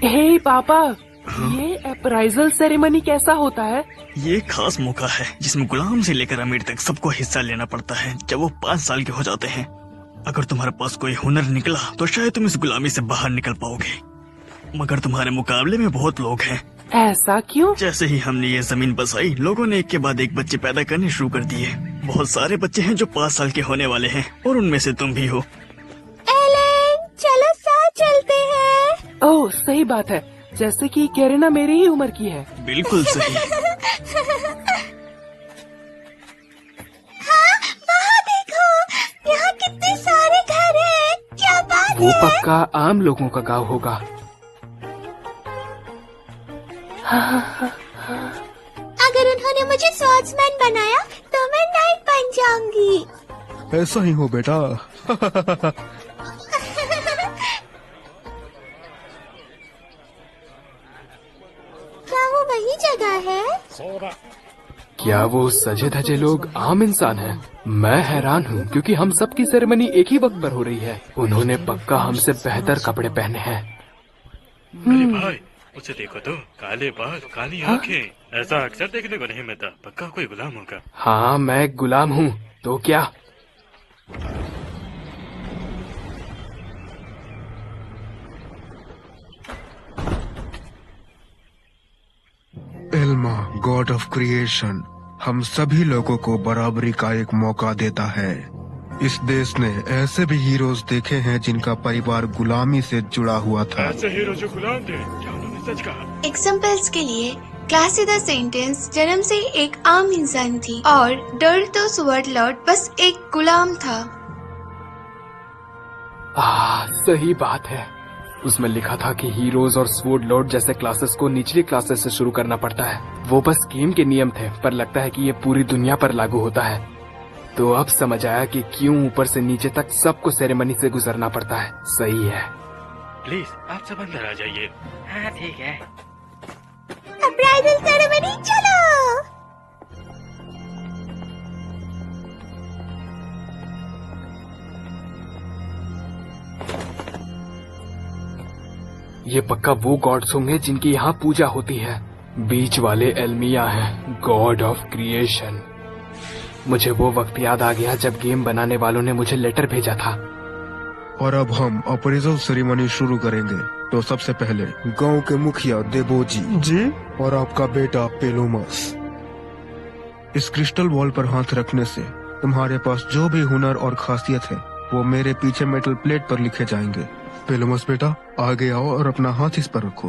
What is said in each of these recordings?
हे पापा, ये appraisal ceremony कैसा होता है? ये खास मौका है जिसमें गुलाम से लेकर अमीर तक सबको हिस्सा लेना पड़ता है जब वो 5 साल के हो जाते हैं। अगर तुम्हारे पास कोई हुनर निकला तो शायद तुम इस गुलामी से बाहर निकल पाओगे, मगर तुम्हारे मुकाबले में बहुत लोग हैं। ऐसा क्यों? जैसे ही हमने ये जमीन बसाई, लोगों ने एक के बाद एक बच्चे पैदा करने शुरू कर दिए। बहुत सारे बच्चे हैं जो 5 साल के होने वाले हैं और उनमें से तुम भी हो। एलेन, चलो साथ चलते हैं। ओह, सही बात है। जैसे कि कैरिना मेरी ही उम्र की है। बिल्कुल सही। हाँ, वहाँ देखो, यहाँ कितने सारे घर हैं। क्या बात वो है? पक्का आम लोगों का गांव होगा। अगर उन्होंने मुझे स्वॉर्ड्समैन बनाया तो मैं नाइट बन जाऊंगी। ऐसा ही हो बेटा। क्या वो वही जगह है? क्या वो सजे धजे लोग आम इंसान हैं? मैं हैरान हूँ क्योंकि हम सबकी सेरेमनी एक ही वक्त पर हो रही है। उन्होंने पक्का हमसे बेहतर कपड़े पहने हैं। अरे भाई, उसे देखो तो, काले बाल, काली आंखें। ऐसा अक्सर देखने को नहीं मिलता। पक्का कोई गुलाम होगा। हाँ, मैं गुलाम हूँ तो क्या? एल्मा, गॉड ऑफ क्रिएशन, हम सभी लोगों को बराबरी का एक मौका देता है। इस देश ने ऐसे भी हीरोज देखे हैं जिनका परिवार गुलामी से जुड़ा हुआ था। ऐसे हीरो जो गुलाम थे, क्या उन्होंने सच कहा? एग्जाम्पल्स के लिए क्लासिदा सेंटेंस जन्म से एक आम इंसान थी और डर्टो स्वॉर्ड लॉर्ड बस एक गुलाम था। सही बात है। उसमें लिखा था कि हीरोज और स्वॉर्ड लॉर्ड जैसे क्लासेस को निचली क्लासेस से शुरू करना पड़ता है। वो बस गेम के नियम थे, पर लगता है कि ये पूरी दुनिया पर लागू होता है। तो अब समझ आया कि क्यों ऊपर से नीचे तक सबको सेरेमनी से गुजरना पड़ता है। सही है। प्लीज, आप सब अंदर आ जाइए। हाँ, ठीक है। ब्राइडल सेरेमनी, चलो। ये पक्का वो गॉड्स होंगे जिनकी यहाँ पूजा होती है। बीच वाले एल्मिया हैं, गॉड ऑफ क्रिएशन। मुझे वो वक्त याद आ गया जब गेम बनाने वालों ने मुझे लेटर भेजा था। और अब हम अप्रेजल सेरेमनी शुरू करेंगे। तो सबसे पहले गांव के मुखिया देबोजी जी और आपका बेटा पेलोमस। इस क्रिस्टल बॉल पर हाथ रखने से तुम्हारे पास जो भी हुनर और खासियत है वो मेरे पीछे मेटल प्लेट पर लिखे जाएंगे। पेलोमस बेटा, आगे आओ और अपना हाथ इस पर रखो।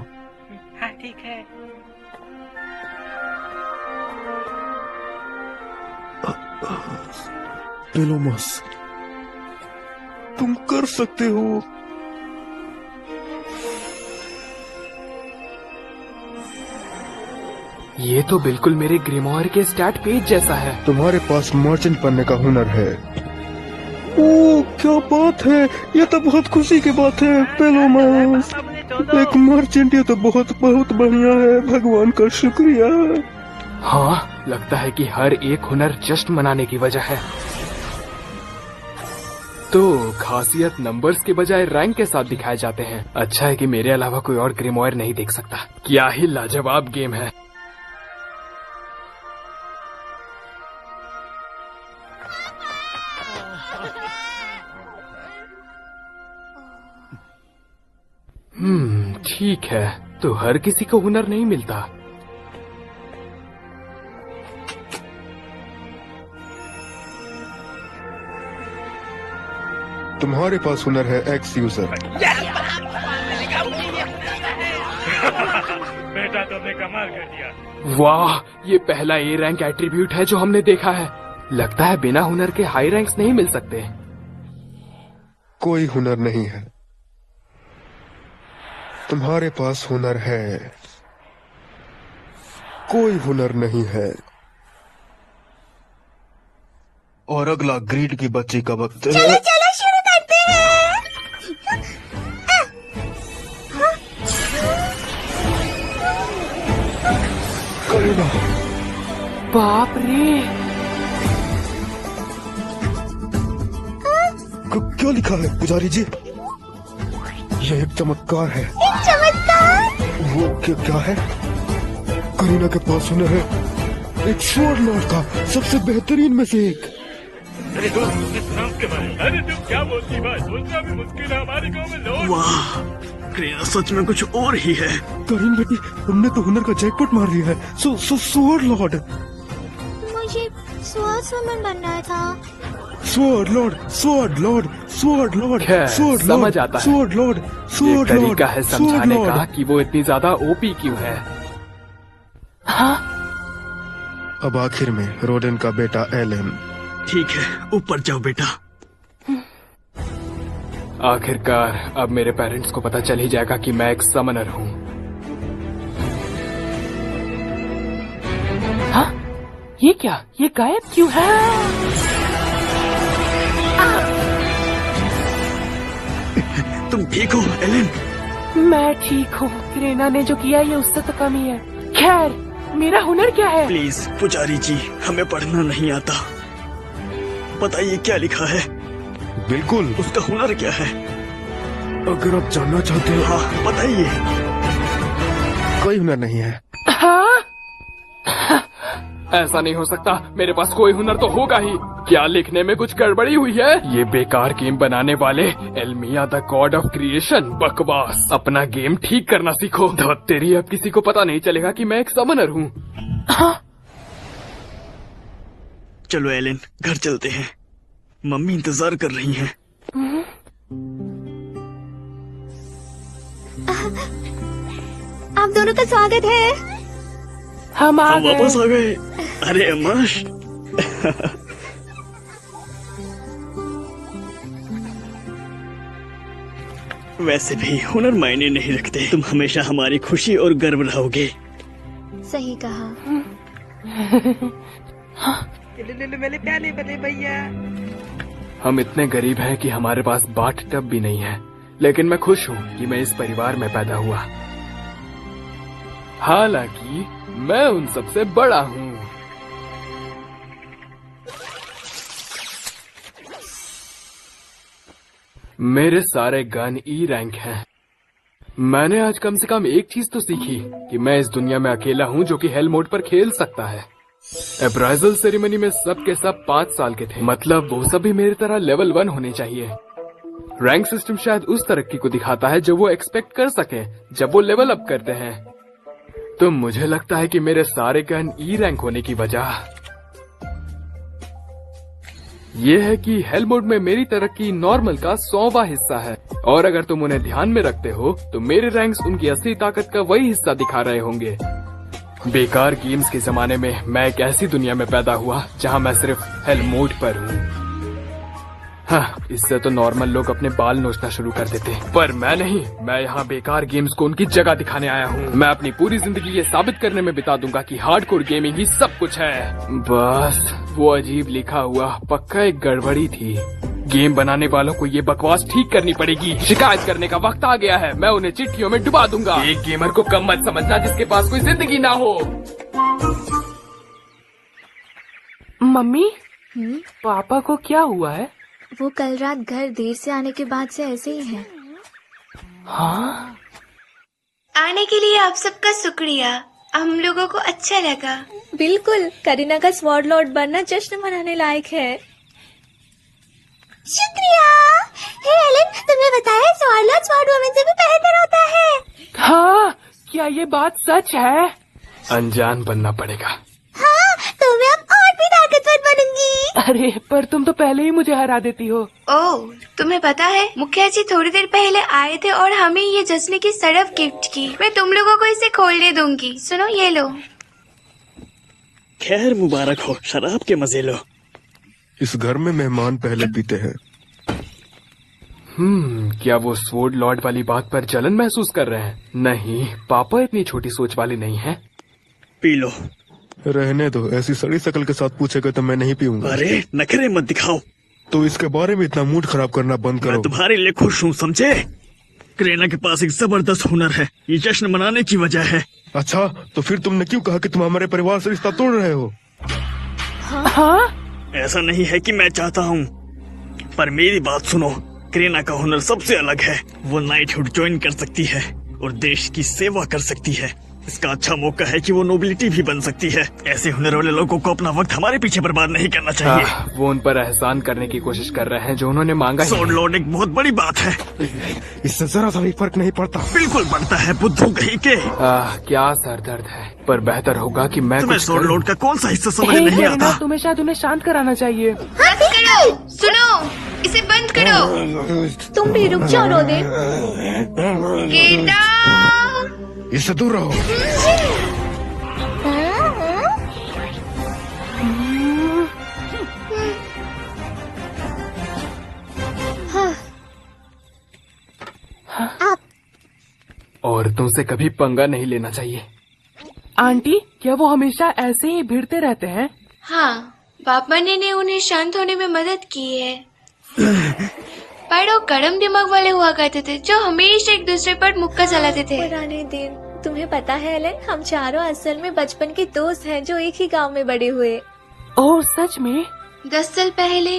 हाँ, ठीक है। पेलोमस, तुम कर सकते हो। ये तो बिल्कुल मेरे ग्रिमोयर के स्टार्ट पेज जैसा है। तुम्हारे पास मर्चेंट बनने का हुनर है। ओ, क्या बात है! ये तो बहुत खुशी की बात है पेलोमस। एक मर्चेंट, ये तो बहुत बहुत बढ़िया है। भगवान का शुक्रिया। हाँ, लगता है कि हर एक हुनर जश्न मनाने की वजह है। तो खासियत नंबर्स के बजाय रैंक के साथ दिखाए जाते हैं। अच्छा है कि मेरे अलावा कोई और ग्रिमोयर नहीं देख सकता। क्या ही लाजवाब गेम है। ठीक है, तो हर किसी को हुनर नहीं मिलता। तुम्हारे पास हुनर है एक्स यूजर। बेटा, तुमने कमाल कर दिया। वाह, ये पहला ए रैंक एट्रीब्यूट है जो हमने देखा है। लगता है बिना हुनर के हाई रैंक्स नहीं मिल सकते। कोई हुनर नहीं है। तुम्हारे पास हुनर है, कोई हुनर नहीं है। और अगला ग्रीड की बच्ची का वक्त है। चलो चलो शुरू करते हैं। करीना, बाप रे, क्या लिखा है पुजारी जी? यह एक चमत्कार है। एक चमत्कार? वो क्या है? करीना के पास हुनर है, एक स्वॉर्ड लॉर्ड का सबसे बेहतरीन में से एक। अरे दोस्त, तुमने सुना उसके बारे में? अरे तुम क्या बोलती बात, सोचना भी मुश्किल है। हमारे गांव में लोग। वाह, करीना सच में कुछ और ही है। करीन बेटी, तुमने तो हुनर का जैकपॉट मार लिया है। Sword Lord. मुझे स्वॉर्ड्सवुमन बनना था। Sword Lord, sword Lord, sword Lord, खैर, स्वॉर्ड समझ लॉर्ड, आता है। स्वॉर्ड लॉर्ड, ये स्वॉर्ड लॉर्ड, तरीका है स्वॉर्ड समझाने का लॉर्ड। कि वो इतनी ज्यादा ओपी क्यों है। हाँ, अब आखिर में रोडेन का बेटा एलन। ठीक है, ऊपर जाओ बेटा। आखिरकार अब मेरे पेरेंट्स को पता चल ही जाएगा कि मैं एक समनर हूँ। हाँ? ये क्या? ये गायब क्यों है? तुम ठीक हो एलन? मैं ठीक हूँ। करीना ने जो किया ये उससे तो कम ही है। खैर, मेरा हुनर क्या है? प्लीज पुजारी जी, हमें पढ़ना नहीं आता। बताइए क्या लिखा है? बिल्कुल। उसका हुनर क्या है? अगर आप जानना चाहते हैं। हाँ बताइए। कोई हुनर नहीं है। हाँ? ऐसा नहीं हो सकता, मेरे पास कोई हुनर तो होगा ही। क्या लिखने में कुछ गड़बड़ी हुई है? ये बेकार गेम बनाने वाले, एल्मिया द गॉड ऑफ क्रिएशन, बकवास। अपना गेम ठीक करना सीखो। तेरी अब किसी को पता नहीं चलेगा कि मैं एक समनर हूँ। हाँ? चलो एलन, घर चलते हैं। मम्मी इंतजार कर रही हैं। आप दोनों का स्वागत है। हम आ हम गए। वापस आ गए। अरे अमाश। वैसे भी हुनर मायने नहीं रखते। तुम हमेशा हमारी खुशी और गर्व रहोगे। सही कहा। मेरे प्याले बने भैया। हम इतने गरीब हैं कि हमारे पास बाट टब भी नहीं है, लेकिन मैं खुश हूँ कि मैं इस परिवार में पैदा हुआ। हालांकि मैं उन सबसे बड़ा हूँ। मेरे सारे गन ई रैंक हैं। मैंने आज कम से कम एक चीज तो सीखी कि मैं इस दुनिया में अकेला हूँ जो कि हेल मोड पर खेल सकता है। अप्राइजल सेरेमनी में सब के सब 5 साल के थे, मतलब वो सब भी मेरी तरह लेवल 1 होने चाहिए। रैंक सिस्टम शायद उस तरक्की को दिखाता है जो वो एक्सपेक्ट कर सके जब वो लेवल अप करते हैं। तो मुझे लगता है कि मेरे सारे गन ई रैंक होने की वजह ये है कि हेल मोड में मेरी तरक्की नॉर्मल का 100वां हिस्सा है, और अगर तुम उन्हें ध्यान में रखते हो तो मेरे रैंक्स उनकी असली ताकत का वही हिस्सा दिखा रहे होंगे। बेकार गेम्स के जमाने में मैं एक ऐसी दुनिया में पैदा हुआ जहां मैं सिर्फ हेल मोड पर हूँ। हाँ, इससे तो नॉर्मल लोग अपने बाल नोचना शुरू कर देते, पर मैं नहीं। मैं यहाँ बेकार गेम्स को उनकी जगह दिखाने आया हूँ। मैं अपनी पूरी जिंदगी ये साबित करने में बिता दूंगा कि हार्डकोर गेमिंग ही सब कुछ है। बस वो अजीब लिखा हुआ पक्का एक गड़बड़ी थी। गेम बनाने वालों को ये बकवास ठीक करनी पड़ेगी। शिकायत करने का वक्त आ गया है। मैं उन्हें चिट्ठियों में डुबा दूंगा। एक गेमर को कम मत समझना जिसके पास कोई जिंदगी ना हो। मम्मी, पापा को क्या हुआ है? वो कल रात घर देर से आने के बाद से ऐसे ही है। हाँ? आने के लिए आप सबका शुक्रिया, हम लोगों को अच्छा लगा। बिल्कुल, करीना का स्वॉर्ड लॉर्ड बनना जश्न मनाने लायक है। शुक्रिया। हे एलन, तुमने बताया स्वॉर्ड लॉर्ड स्वॉर्ड वुमन से भी बेहतर होता है। हाँ, क्या ये बात सच है? अनजान बनना पड़ेगा। हाँ, तो मैं अब और भी ताकतवर बनूंगी। अरे पर तुम तो पहले ही मुझे हरा देती हो। ओह, तुम्हें पता है मुखिया जी थोड़ी देर पहले आए थे और हमें ये जश्न की सड़फ गिफ्ट की। मैं तुम लोगों को इसे खोलने दूंगी। सुनो, ये लो। खैर मुबारक हो, शराब के मजे लो। इस घर में मेहमान पहले पीते हैं। क्या वो स्वॉर्ड लॉर्ड वाली बात पर जलन महसूस कर रहे हैं? नहीं, पापा इतनी छोटी सोच वाले नहीं हैं। P low. रहने दो, ऐसी सड़ी शक्ल के साथ पूछेगा तो मैं नहीं पीऊंगा। अरे नखरे मत दिखाओ। तो इसके बारे में इतना मूड खराब करना बंद मैं करो। तुम्हारे लिए खुश हूँ, समझे? करीना के पास एक जबरदस्त हुनर है, ये जश्न मनाने की वजह है। अच्छा, तो फिर तुमने क्यों कहा कि तुम हमारे परिवार से रिश्ता तोड़ रहे हो? हाँ? ऐसा नहीं है कि मैं चाहता हूँ, पर मेरी बात सुनो। करीना का हुनर सबसे अलग है। वो नाइटहुड ज्वाइन कर सकती है। और देश की सेवा कर सकती है। इसका अच्छा मौका है कि वो नोबिलिटी भी बन सकती है। ऐसे हुनर वाले लोगों को अपना वक्त हमारे पीछे बर्बाद नहीं करना चाहिए। वो उन पर एहसान करने की कोशिश कर रहे हैं जो उन्होंने मांगा ही स्वॉर्ड नहीं। लॉर्ड एक बहुत बड़ी बात है। इससे जरा सा भी फर्क नहीं पड़ता। बिल्कुल पड़ता है बुद्धू कहीं के। क्या सर दर्द है, पर बेहतर होगा कि मैं तुम्हें कुछ स्वॉर्ड करूं। लॉर्ड का कौन सा हिस्सा समझ हे नहीं करीना, आता? तुम्हें शायद उन्हें शांत कराना चाहिए। बंद करो, सुनो, इसे बंद करो। तुम भी रुक जाओ रोदे। गेंडा, इससे दूर रहो। और तुमसे कभी पंगा नहीं लेना चाहिए। आंटी, क्या वो हमेशा ऐसे ही भिड़ते रहते हैं? हाँ, पापा ने उन्हें शांत होने में मदद की है। पर वो कड़म दिमाग वाले हुआ करते थे जो हमेशा एक दूसरे पर मुक्का चलाते थे। पुराने दिन। तुम्हें पता है एलन, हम चारों असल में बचपन के दोस्त हैं जो एक ही गांव में बड़े हुए। ओह सच में? 10 साल पहले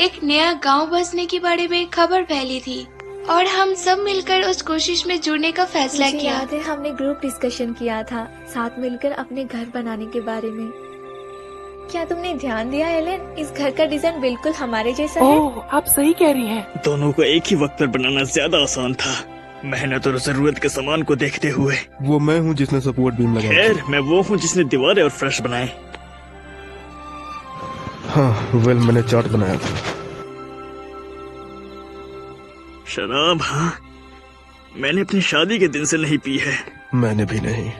एक नया गांव बसने के बारे में खबर फैली थी और हम सब मिलकर उस कोशिश में जुड़ने का फैसला मुझे किया। याद है हमने ग्रुप डिस्कशन किया था साथ मिलकर अपने घर बनाने के बारे में। क्या तुमने ध्यान दिया एलन, इस घर का डिजाइन बिल्कुल हमारे जैसा है। ओह, आप सही कह रही हैं। दोनों को एक ही वक्त पर बनाना ज्यादा आसान था, मेहनत और जरूरत के सामान को देखते हुए। वो मैं हूँ जिसने सपोर्ट बीम लगाया। खैर, मैं वो हूँ जिसने दीवारें और फर्श बनाए। हाँ, वेल मैंने चार्ट बनाया था। शराब, हाँ, मैंने अपनी शादी के दिन से नहीं पी है। मैंने भी नहीं।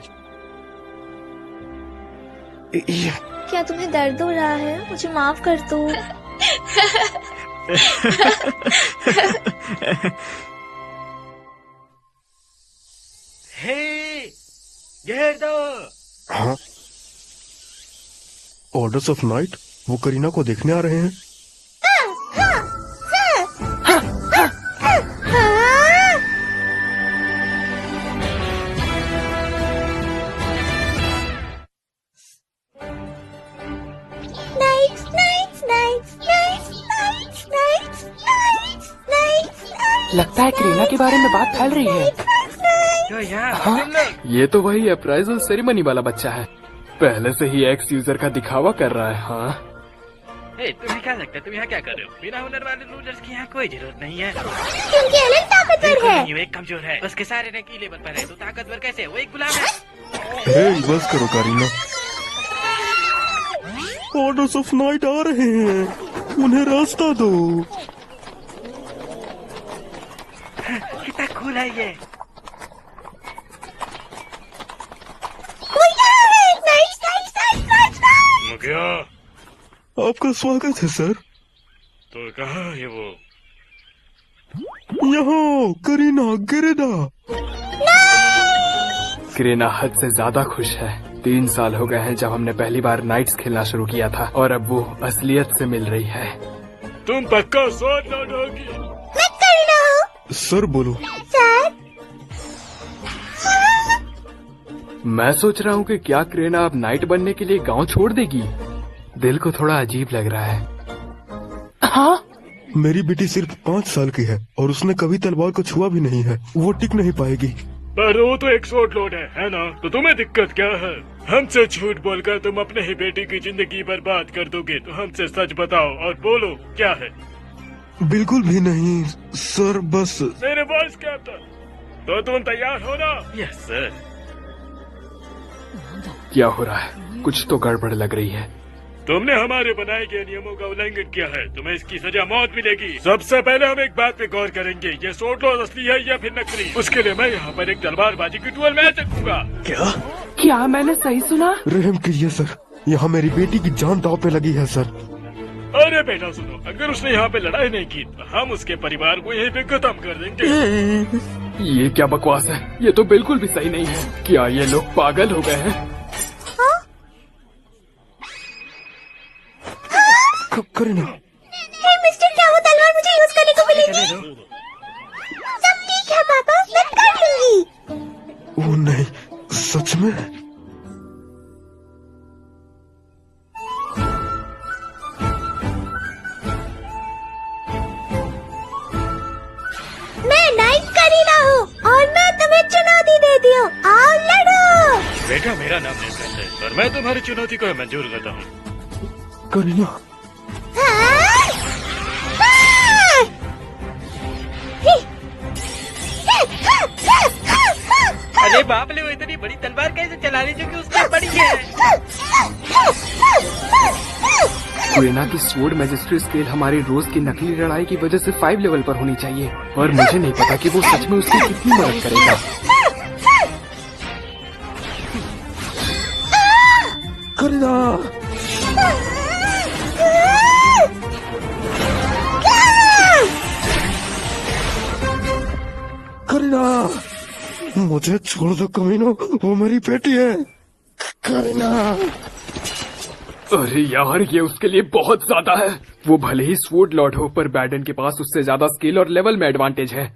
क्या तुम्हें दर्द हो रहा है? मुझे माफ कर दो। हाँ, ऑर्डर्स ऑफ नाइट, वो करीना को देखने आ रहे हैं। लगता है करीना के बारे में बात फैल रही है। ये तो वही अप्राइजल सेरेमनी वाला बच्चा है, पहले से ही एक्स यूजर का दिखावा कर रहा है। हाँ, तुम्हें क्या लगता है तुम यहाँ क्या कर रहे हो? बिना हुनर वाले लूजर्स की यहाँ कोई जरूरत नहीं है। क्योंकि एलन ताकतवर है। वो एक कमजोर है, उसके सारे रैंक की लेवल पर है, तो ताकतवर कैसे? वो एक गुलाम है। हे, बस करो करीना। ऑर्डर्स ऑफ नाइट आ रहे हैं, उन्हें रास्ता दो। कितना कूल है ये। मुखिया, आपका स्वागत है सर। तो कहाँ है वो? यहाँ करीना गिरेदा। करीना हद से ज्यादा खुश है। 3 साल हो गए हैं जब हमने पहली बार नाइट्स खेलना शुरू किया था और अब वो असलियत से मिल रही है। तुम पक्का स्वॉर्ड लॉर्ड होगी? मैं करीना हूँ। सर बोलो। सर, मैं सोच रहा हूँ कि क्या करीना अब नाइट बनने के लिए गांव छोड़ देगी। दिल को थोड़ा अजीब लग रहा है। हाँ, मेरी बेटी सिर्फ 5 साल की है और उसने कभी तलवार को छुआ भी नहीं है। वो टिक नहीं पाएगी। पर वो तो एक स्वॉर्ड लॉर्ड है ना? तो तुम्हें दिक्कत क्या है? हमसे झूठ बोलकर तुम अपने ही बेटी की जिंदगी बर्बाद कर दोगे, तो हमसे सच बताओ और बोलो क्या है। बिल्कुल भी नहीं सर, बस। मेरे वॉइस कैप्टन, तो तुम तैयार हो ना? Yes sir. क्या हो रहा है? कुछ तो गड़बड़ लग रही है। तुमने हमारे बनाए गए नियमों का उल्लंघन किया है, तुम्हें इसकी सजा मौत मिलेगी। सबसे पहले हम एक बात पे गौर करेंगे, ये स्वॉर्ड लॉर्ड असली है या फिर नकली। उसके लिए मैं यहाँ पर एक तलवारबाजी की डुअल मैच रखूंगा। क्या मैंने सही सुना? रहम कीजिए सर, यहाँ मेरी बेटी की जान दांव पे लगी है सर। अरे बेटा सुनो, अगर उसने यहाँ पे लड़ाई नहीं की तो हम उसके परिवार को यहीं पे खत्म कर देंगे। ये क्या बकवास है? ये तो बिल्कुल भी सही नहीं है। क्या ये लोग पागल हो गए हैं? करीना, मिस्टर, क्या वो तलवार मुझे यूज करने को मिलेगी? सब ठीक है पापा, मैं कर लूंगी। ओ नहीं, सच में? मैं नाइट करीना हूँ और मैं तुम्हें चुना मेरा नाम नेमलेस है और मैं तुम्हारी चुनौती को मंजूर करता हूँ। करीना, अरे बाप रे, वो इतनी बड़ी तलवार कैसे चला रही जो कि उससे बड़ी है? क्रीना की स्वॉर्ड मैजिस्ट्री स्केल हमारी रोज की नकली लड़ाई की वजह से 5 लेवल पर होनी चाहिए, और मुझे नहीं पता कि वो सच में उसकी कितनी मदद करेगा। करीना, करीना, मुझे छोड़ दो कमीनो, वो मेरी बेटी है। करीना, अरे यार, ये उसके लिए बहुत ज्यादा है। वो भले ही स्वॉर्ड लॉर्ड हो, पर बैडन के पास उससे ज्यादा स्किल और लेवल में एडवांटेज है।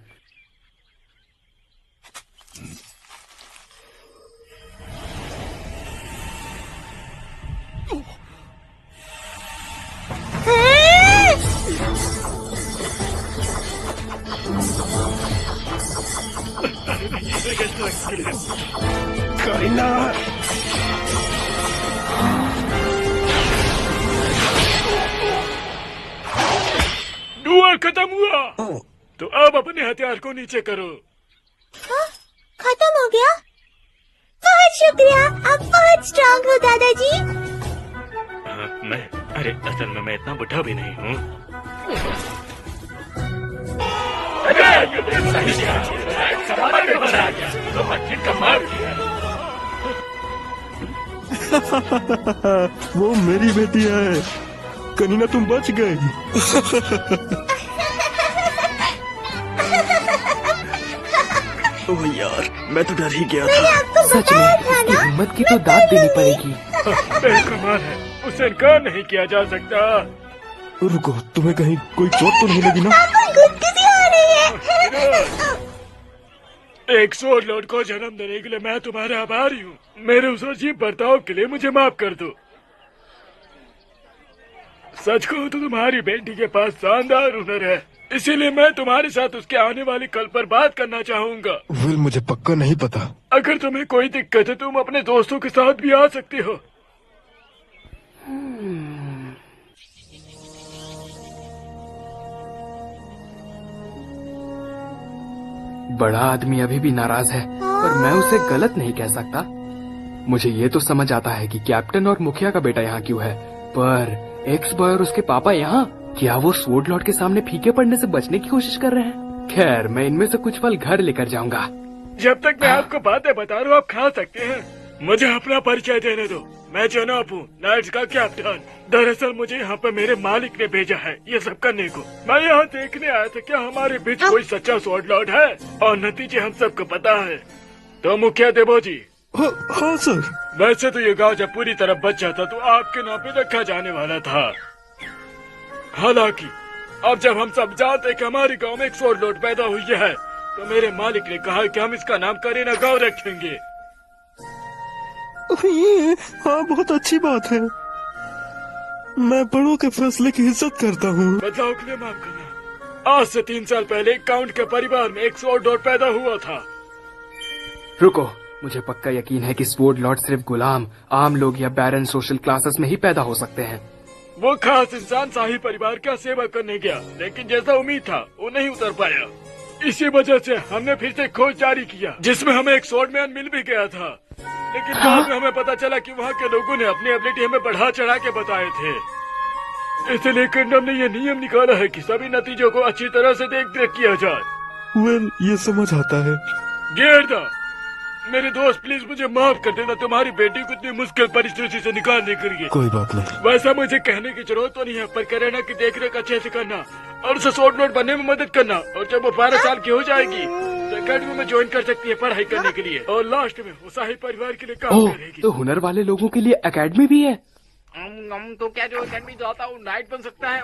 करीना, डुअल खत्म हुआ, तो अब अपने हथियार को नीचे करो। खत्म हो गया? बहुत शुक्रिया, आप बहुत स्ट्रांग हो दादाजी। मैं अरे असल में मैं इतना बुढ़ा भी नहीं हूँ। वो मेरी बेटी है। करीना, तुम बच गई। ओह यार, मैं तो डर ही गया था। सच में इसकी हिम्मत की तो दाद देनी पड़ेगी। कमाल है, उसे इनकार नहीं किया जा सकता। रुको, तुम्हें कहीं कोई चोट तो नहीं लगी ना? एक स्वॉर्ड लॉर्ड को जन्म देने के लिए मैं तुम्हारा आभारी हूँ। मेरे उस अजीब बर्ताव के लिए मुझे माफ कर दो। सच कहूँ तो तुम्हारी बेटी के पास शानदार हुनर है, इसीलिए मैं तुम्हारे साथ उसके आने वाली कल पर बात करना चाहूँगा। विल, मुझे पक्का नहीं पता। अगर तुम्हें कोई दिक्कत है, तुम अपने दोस्तों के साथ भी आ सकते हो। बड़ा आदमी अभी भी नाराज है, पर मैं उसे गलत नहीं कह सकता। मुझे ये तो समझ आता है कि कैप्टन और मुखिया का बेटा यहाँ क्यों है, पर एक्स बॉय और उसके पापा यहाँ, क्या वो स्वॉर्ड लॉर्ड के सामने फीके पड़ने से बचने की कोशिश कर रहे हैं? खैर, मैं इनमें से कुछ फल घर लेकर जाऊंगा। जब तक मैं आपको बातें बता रहा हूँ, आप खा सकते हैं। मुझे अपना परिचय देने दो। मैं जनाब हूँ, नाइट्स का कैप्टन। दरअसल मुझे यहाँ पे मेरे मालिक ने भेजा है ये सब करने को। मैं यहाँ देखने आया था क्या हमारे बीच कोई सच्चा स्वॉर्ड लॉर्ड है, और नतीजे हम सबको पता है। तो मुखिया देवोजी। हाँ सर। वैसे तो ये गांव जब पूरी तरह बच जाता तो आपके नाम पे रखा जाने वाला था। हालांकि अब जब हम सब जानते हैं कि हमारे गांव में एक स्वॉर्ड लॉर्ड पैदा हुई है, तो मेरे मालिक ने कहा कि हम इसका नाम करीना गांव रखेंगे। हाँ, बहुत अच्छी बात है। मैं बड़ों के फैसले की इज्जत करता हूँ। बदलाव के लिए माफ करना। आज से 3 साल पहले काउंट के परिवार में एक स्वॉर्ड लॉर्ड पैदा हुआ था। रुको, मुझे पक्का यकीन है कि स्वॉर्ड लॉर्ड सिर्फ गुलाम, आम लोग या बैरन सोशल क्लासेस में ही पैदा हो सकते हैं। वो खास इंसान शाही परिवार का सेवा करने गया, लेकिन जैसा उम्मीद था वो नहीं उतर पाया। इसी वजह से हमने फिर से खोज जारी किया, जिसमें हमें एक स्वॉर्डमैन मिल भी गया था। लेकिन बाद में हमें पता चला कि वहाँ के लोगों ने अपनी एबिलिटी हमें बढ़ा चढ़ा के बताए थे। इसलिए किंगडम ने ये नियम निकाला है कि सभी नतीजों को अच्छी तरह से देख रेख किया जाए। वेल, ये समझ आता है। गेरदा, मेरे दोस्त प्लीज मुझे माफ कर देना तुम्हारी बेटी को इतनी मुश्किल परिस्थिति से निकालने के लिए। कोई बात नहीं। वैसा मुझे कहने की जरूरत तो नहीं है, पर करीना की देखरेख अच्छे से करना और उसे स्वॉर्ड लॉर्ड बनने में मदद करना। और जब वो 12 साल की हो जाएगी तो अकेडमी में ज्वाइन कर सकती है पढ़ाई करने के लिए, और लास्ट में वो शाही परिवार के लिए काम करेगी। तो हुनर वाले लोगों के लिए एकेडमी भी है। तो क्या जो अकेडमी जाता हूँ नाइट बन सकता है?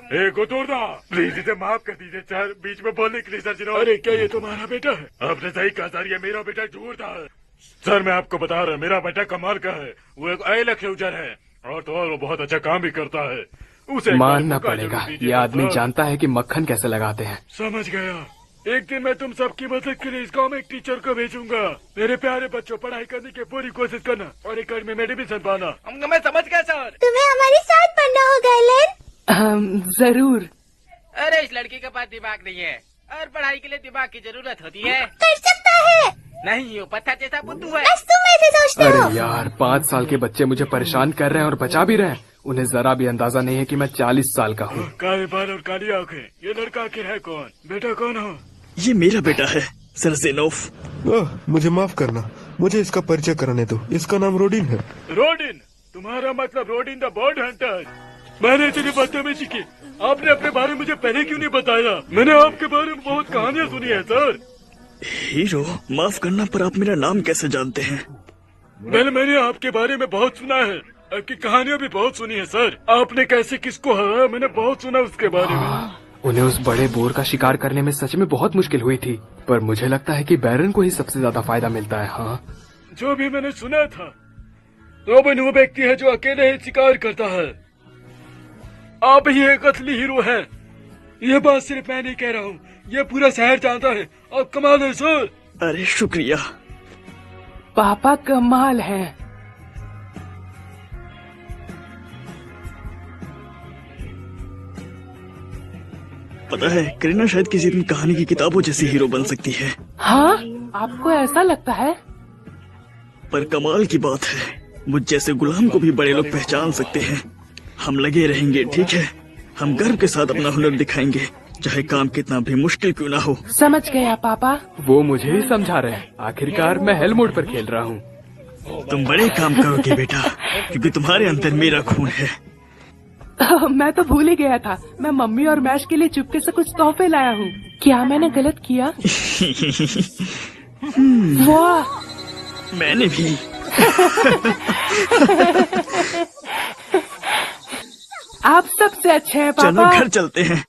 प्लीज इसे माफ कर दीजिए सर, बीच में बोलने के लिए सर। अरे क्या ये तुम्हारा बेटा है? आपने सही कहा सर, ये मेरा बेटा झूठा है। सर मैं आपको बता रहा हूँ, मेरा बेटा कमाल का है। वो एक आईएलएक्स यूजर है, और तो और वो बहुत अच्छा काम भी करता है। उसे मानना पड़ेगा, ये आदमी जानता है कि मक्खन कैसे लगाते हैं। समझ गया। एक दिन मैं तुम सबकी मदद के लिए इस गांव में एक टीचर को भेजूंगा। मेरे प्यारे बच्चों, पढ़ाई करने की पूरी कोशिश करना और एक में एडमिशन पाना। मैं समझ गया सर। तुम्हें हमारे साथ पढ़ना होगा एलन। जरूर। अरे इस लड़की के पास दिमाग नहीं है और पढ़ाई के लिए दिमाग की जरूरत होती है। कर सकता है। नहीं, वो पत्थर जैसा बुद्धू है। बस तुम ऐसे सोचते हो। अरे यार, 5 साल के बच्चे मुझे परेशान कर रहे हैं और बचा भी रहे हैं। उन्हें जरा भी अंदाजा नहीं है कि मैं 40 साल का हूँ। काले बाल और काली आंखें, ये लड़का आखिर है कौन? बेटा कौन हो? ये मेरा बेटा है, सरजेनोफ। मुझे माफ करना, मुझे इसका परिचय कराने दो। इसका नाम रोडिन है। रोडिन? तुम्हारा मतलब रोडिन द बर्ड हंटर? मैंने इतनी बदतमीजी की, आपने अपने बारे में मुझे पहले क्यों नहीं बताया? मैंने आपके बारे में बहुत कहानियाँ सुनी है सर। हीरो, माफ करना पर आप मेरा नाम कैसे जानते हैं? मैंने आपके बारे में बहुत सुना है, आपकी कहानियाँ भी बहुत सुनी है सर। आपने कैसे किसको हराया, मैंने बहुत सुना उसके बारे में। उन्हें उस बड़े बोर का शिकार करने में सच में बहुत मुश्किल हुई थी, पर मुझे लगता है कि बैरन को ही सबसे ज्यादा फायदा मिलता है। हाँ, जो भी मैंने सुना था, रोबिन वो व्यक्ति है जो अकेले ही शिकार करता है। आप ही एक असली हीरो हैं। ये बात सिर्फ मैं नहीं कह रहा हूँ, ये पूरा शहर जानता है। आप कमाल है सर। अरे शुक्रिया। पापा कमाल है। पता है, करीना शायद किसी दिन कहानी की किताबों जैसी हीरो बन सकती है। हाँ, आपको ऐसा लगता है? पर कमाल की बात है, मुझ जैसे गुलाम को भी बड़े लोग पहचान सकते हैं। हम लगे रहेंगे, ठीक है? हम गर्व के साथ अपना हुनर दिखाएंगे, चाहे काम कितना भी मुश्किल क्यों ना हो। समझ गया पापा। वो मुझे ही समझा रहे हैं। आखिरकार मैं हेल मोड पर खेल रहा हूँ। तुम बड़े काम करोगे बेटा, क्योंकि तुम्हारे अंदर मेरा खून है। मैं तो भूल ही गया था, मैं मम्मी और मैश के लिए चुपके से कुछ तोहफे लाया हूँ। क्या मैंने गलत किया? वाह, मैंने भी। आप सबसे अच्छे हैं पापा। चलो घर चलते हैं।